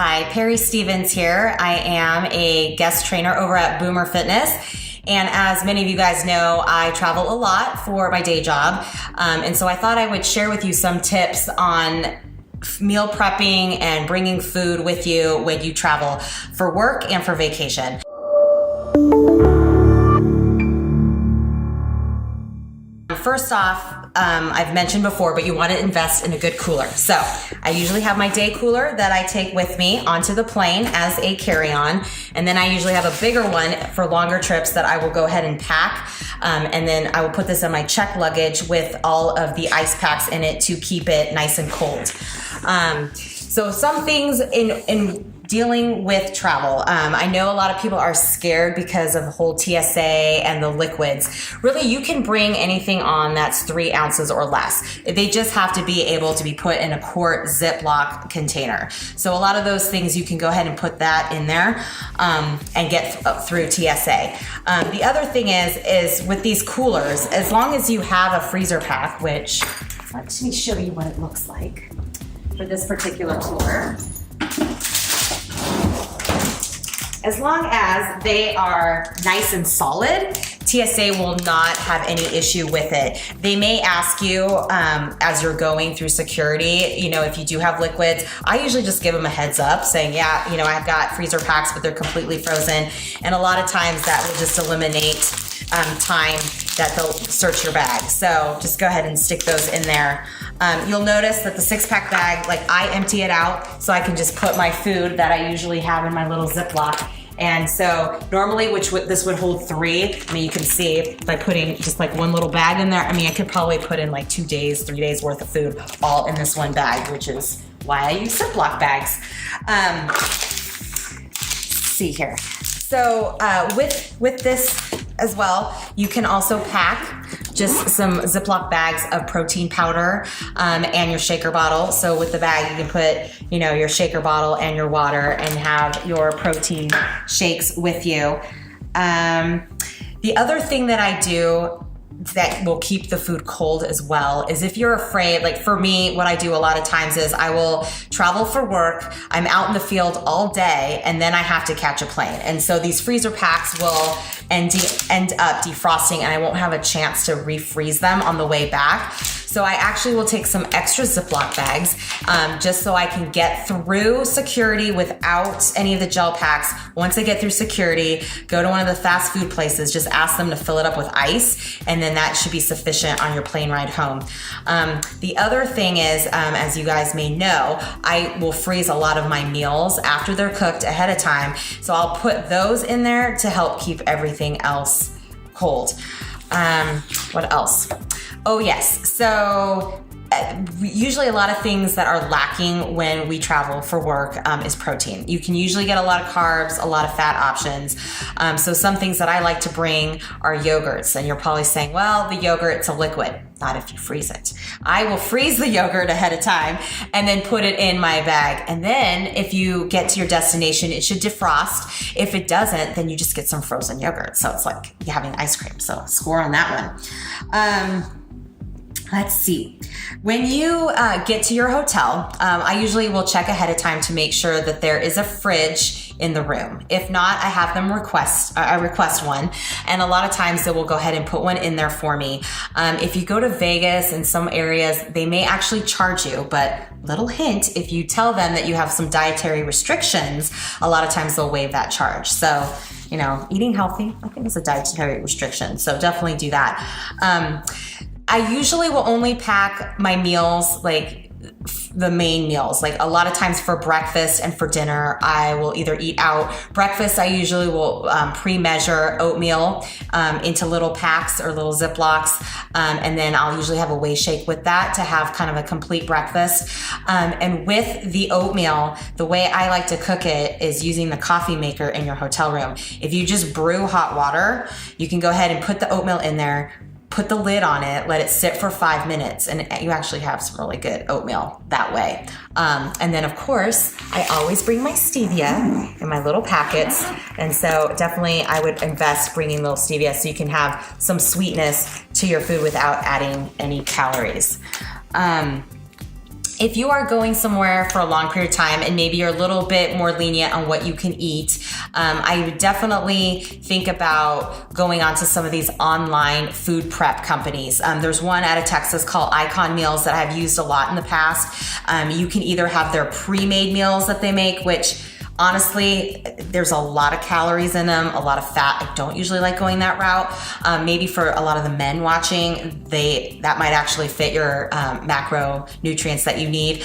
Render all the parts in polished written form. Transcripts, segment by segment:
Hi, Perri Stevens here. I am a guest trainer over at Boomer Fitness. And as many of you guys know, I travel a lot for my day job. And so I thought I would share with you some tips on meal prepping and bringing food with you when you travel for work and for vacation. First off, I've mentioned before, but you want to invest in a good cooler. So I usually have my day cooler that I take with me onto the plane as a carry-on. And then I usually have a bigger one for longer trips that I will go ahead and pack. And then I will put this in my check luggage with all of the ice packs in it to keep it nice and cold. So some things in dealing with travel. I know a lot of people are scared because of the whole TSA and the liquids. Really, you can bring anything on that's 3 ounces or less. They just have to be able to be put in a quart Ziploc container. So a lot of those things, you can go ahead and put that in there and get through TSA. The other thing is with these coolers, as long as you have a freezer pack, which let me show you what it looks like for this particular cooler. As long as they are nice and solid, TSA will not have any issue with it. They may ask you as you're going through security, if you do have liquids, I usually just give them a heads up saying, yeah, I've got freezer packs, but they're completely frozen. And a lot of times that will just eliminate time that they'll search your bag. So just go ahead and stick those in there. You'll notice that the 6-pack bag, I empty it out so I can just put my food that I usually have in my little Ziploc. And so normally, this would hold 3. You can see by putting just one little bag in there. I could probably put in 2 days, 3 days worth of food all in this one bag, which is why I use Ziploc bags. Let's see here. So with this as well, you can also pack just some Ziploc bags of protein powder and your shaker bottle. So with the bag, you can put, your shaker bottle and your water and have your protein shakes with you. The other thing that I do that will keep the food cold as well is if you're afraid, for me, what I do a lot of times is I will travel for work, I'm out in the field all day, and then I have to catch a plane. And so these freezer packs will end up defrosting and I won't have a chance to refreeze them on the way back. So I actually will take some extra Ziploc bags just so I can get through security without any of the gel packs. Once I get through security, go to one of the fast food places, just ask them to fill it up with ice, and then that should be sufficient on your plane ride home. The other thing is, as you guys may know, I will freeze a lot of my meals after they're cooked ahead of time. So I'll put those in there to help keep everything else cold. What else? Oh yes, so usually a lot of things that are lacking when we travel for work is protein. You can usually get a lot of carbs, a lot of fat options. So some things that I like to bring are yogurts. And you're probably saying, well, the yogurt's a liquid. Not if you freeze it. I will freeze the yogurt ahead of time and then put it in my bag. And then if you get to your destination, it should defrost. If it doesn't, then you just get some frozen yogurt. So it's like having ice cream. So score on that one. Let's see. When you get to your hotel, I usually will check ahead of time to make sure that there is a fridge in the room. If not, I have them request one. And a lot of times they will go ahead and put one in there for me. If you go to Vegas in some areas, they may actually charge you, but little hint, if you tell them that you have some dietary restrictions, a lot of times they'll waive that charge. So, eating healthy, I think is a dietary restriction. So definitely do that. I usually will only pack my meals, the main meals. A lot of times for breakfast and for dinner, I will either eat out. Breakfast, I usually will pre-measure oatmeal into little packs or little Ziplocs. And then I'll usually have a whey shake with that to have kind of a complete breakfast. And with the oatmeal, the way I like to cook it is using the coffee maker in your hotel room. If you just brew hot water, you can go ahead and put the oatmeal in there, put the lid on it, let it sit for 5 minutes, and you actually have some really good oatmeal that way. And then, of course, I always bring my stevia in my little packets. And so definitely I would invest bringing little stevia so you can have some sweetness to your food without adding any calories. if you are going somewhere for a long period of time and maybe you're a little bit more lenient on what you can eat, I would definitely think about going onto some of these online food prep companies. There's one out of Texas called Icon Meals that I've used a lot in the past. You can either have their pre-made meals that they make, which honestly, there's a lot of calories in them, a lot of fat. I don't usually like going that route. Maybe for a lot of the men watching, that might actually fit your macronutrients that you need.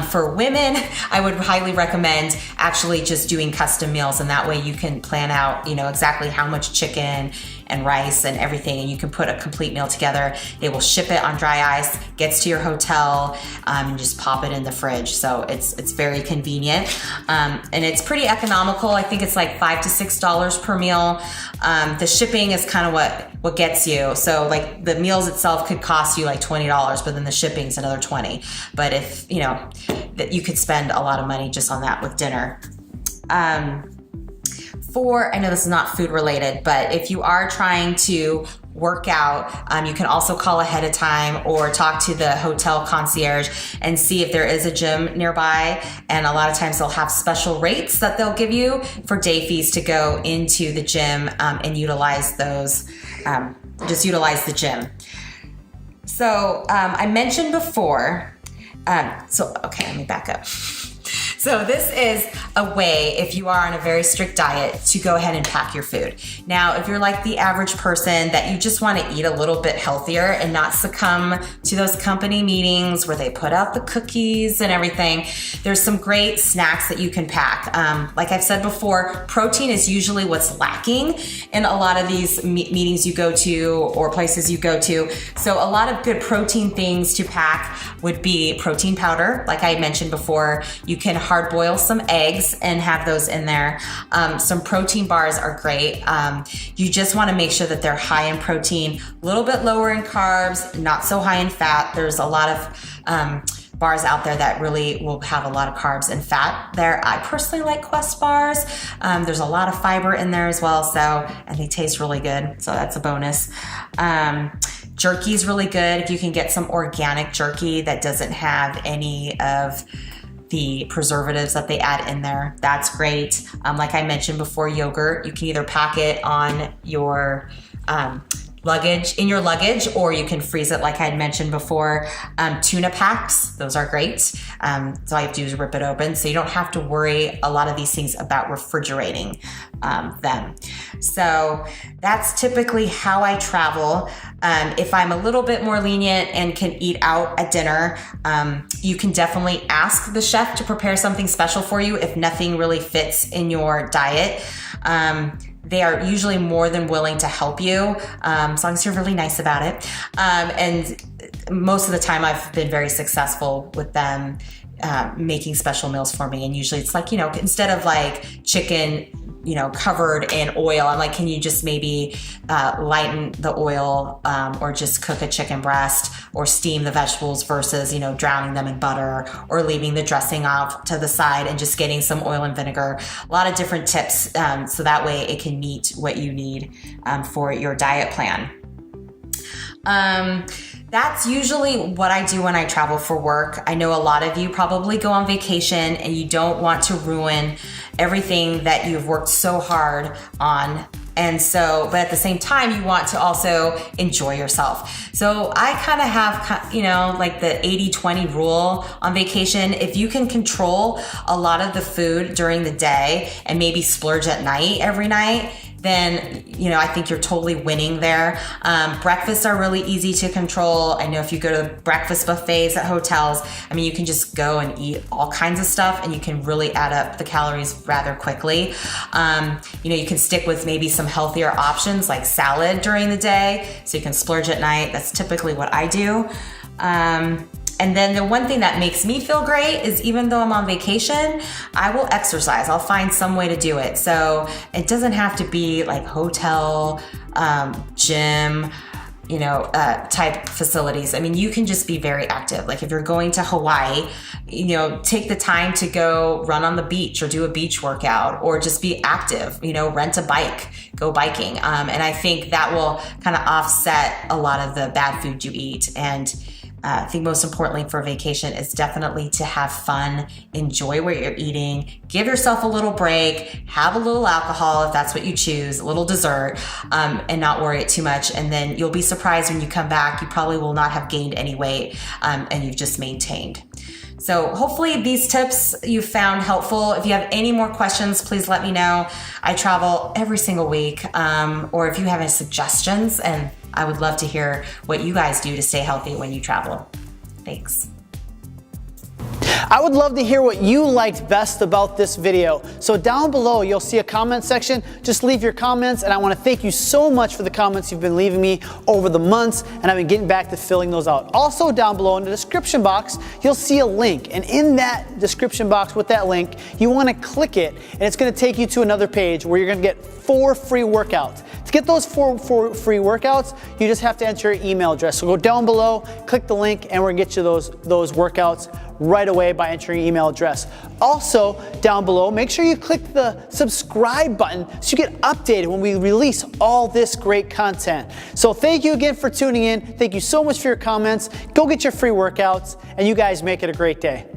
For women, I would highly recommend actually just doing custom meals, and that way you can plan out, exactly how much chicken and rice and everything, and you can put a complete meal together. They will ship it on dry ice, gets to your hotel, and just pop it in the fridge. So it's very convenient, and it's pretty economical. I think it's like $5 to $6 per meal. The shipping is kind of what gets you. So like the meals itself could cost you like $20, but then the shipping is another $20. But if that you could spend a lot of money just on that with dinner. I know this is not food related, but if you are trying to work out, you can also call ahead of time or talk to the hotel concierge and see if there is a gym nearby. And a lot of times they'll have special rates that they'll give you for day fees to go into the gym and utilize those, just utilize the gym. So I mentioned before, okay, let me back up. So this is a way, if you are on a very strict diet, to go ahead and pack your food. Now, if you're like the average person that you just want to eat a little bit healthier and not succumb to those company meetings where they put out the cookies and everything, there's some great snacks that you can pack. Like I've said before, protein is usually what's lacking in a lot of these meetings you go to or places you go to. So a lot of good protein things to pack would be protein powder. Like I mentioned before, you can hard boil some eggs and have those in there. Some protein bars are great. You just want to make sure that they're high in protein, a little bit lower in carbs, not so high in fat. There's a lot of bars out there that really will have a lot of carbs and fat there. I personally like Quest bars. There's a lot of fiber in there as well, and they taste really good, so that's a bonus. Jerky is really good if you can get some organic jerky that doesn't have any of the preservatives that they add in there. That's great. Like I mentioned before, yogurt, you can either pack it on your luggage, or you can freeze it like I had mentioned before. Tuna packs, those are great. So all you have to do is rip it open. So you don't have to worry a lot of these things about refrigerating them. So that's typically how I travel. If I'm a little bit more lenient and can eat out at dinner, you can definitely ask the chef to prepare something special for you if nothing really fits in your diet. They are usually more than willing to help you, as long as you're really nice about it. And most of the time I've been very successful with them making special meals for me. And usually it's like, instead of like chicken, covered in oil, I'm like, can you just maybe lighten the oil or just cook a chicken breast or steam the vegetables versus, drowning them in butter or leaving the dressing off to the side and just getting some oil and vinegar. A lot of different tips so that way it can meet what you need for your diet plan. That's usually what I do when I travel for work. I know a lot of you probably go on vacation and you don't want to ruin everything that you've worked so hard on. And so, but at the same time, you want to also enjoy yourself. So I kind of have, like the 80-20 rule on vacation. If you can control a lot of the food during the day and maybe splurge at night every night, then, I think you're totally winning there. Breakfasts are really easy to control. I know if you go to breakfast buffets at hotels, you can just go and eat all kinds of stuff and you can really add up the calories rather quickly. You can stick with maybe some healthier options like salad during the day, so you can splurge at night. That's typically what I do. And then the one thing that makes me feel great is even though I'm on vacation, I will exercise. I'll find some way to do it. So it doesn't have to be like hotel, gym, type facilities. You can just be very active. Like if you're going to Hawaii, take the time to go run on the beach or do a beach workout or just be active, rent a bike, go biking. And I think that will kind of offset a lot of the bad food you eat. And I think most importantly for vacation is definitely to have fun, enjoy what you're eating, give yourself a little break, have a little alcohol if that's what you choose, a little dessert, and not worry it too much. And then you'll be surprised when you come back, you probably will not have gained any weight, and you've just maintained. So hopefully these tips you found helpful. If you have any more questions, please let me know. I travel every single week, or if you have any suggestions, and I would love to hear what you guys do to stay healthy when you travel. Thanks. I would love to hear what you liked best about this video. So down below, you'll see a comment section. Just leave your comments, and I want to thank you so much for the comments you've been leaving me over the months, and I've been getting back to filling those out. Also down below in the description box, you'll see a link, and in that description box with that link, you want to click it, and it's going to take you to another page where you're going to get 4 free workouts. To get those 4 free workouts, you just have to enter your email address. So go down below, click the link, and we're going to get you those workouts right away by entering your email address. Also, down below, make sure you click the subscribe button so you get updated when we release all this great content. So thank you again for tuning in. Thank you so much for your comments. Go get your free workouts, and you guys make it a great day.